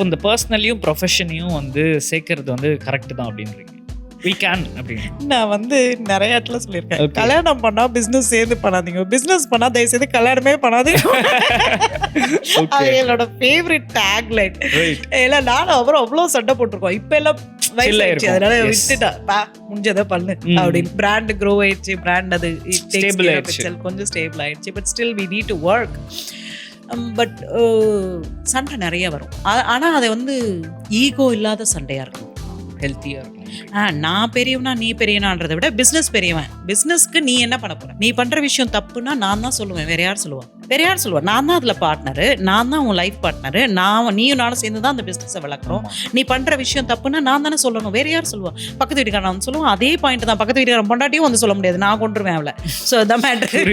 அப்போ இந்த பர்சனலையும் ப்ரொஃபஷனையும் வந்து சேர்க்கறது வந்து கரெக்ட் தான் அப்படின்றீங்க. We can அப்படின்னு நான் வந்து நிறைய இடத்துல சொல்லியிருக்கேன், கல்யாணம் பண்ணா பிசினஸ் சேர்ந்து பண்ணாதீங்க, பிசினஸ் பண்ணா தயவு செய்து கல்யாணமே பண்ணாதீங்க. அது என்னோட ஃபேவரட் டேக்லைன். இல்ல நானும் அப்புறம் அவ்வளோ சண்டை போட்டிருக்கோம். இப்ப எல்லாம் வயசாயிடுச்சு, அதனால விட்டுட்டா முடிஞ்சதை பண்ணு அப்படின்னு. பிராண்ட் க்ரோ ஆயிடுச்சு, பிராண்ட் அது கொஞ்சம் ஸ்டேபிள் ஆயிடுச்சு. But still we need to work. But சண்டை நிறைய வரும். ஆனா அதை வந்து ஈகோ இல்லாத சண்டையா இருக்கும், ஹெல்த்தியா இருக்கும். நான் பெரியவனா நீ பெரியவனான்றதை விட பிசினஸ் பெரியவன், பிசினஸ்க்கு நீ என்ன பண்ண போற, நீ பண்ற விஷயம் தப்புன்னா நான் தான் சொல்லுவேன், வேற யார் சொல்லுவா? வேற யார் சொல்லுவா? நான் தான் அதுல பார்ட்னரு, நான் தான் உன் லைஃப் பார்ட்னரு, நீயும் நானும் சேர்ந்து தான் அந்த பிசினஸை வளர்க்குறோம். நீ பண்ற விஷயம் தப்புன்னா நான் தானே சொல்லணும், வேற யார் சொல்லுவா? பக்கத்து வீட்டுக்காரன் வந்து சொல்லுவான், அதே பாயிண்ட் தான். பக்கத்து வீட்டுக்காரன் பொண்டாட்டியும் வந்து சொல்ல முடியாது, நான் கொண்டுருவேன் அவளை. So the matter.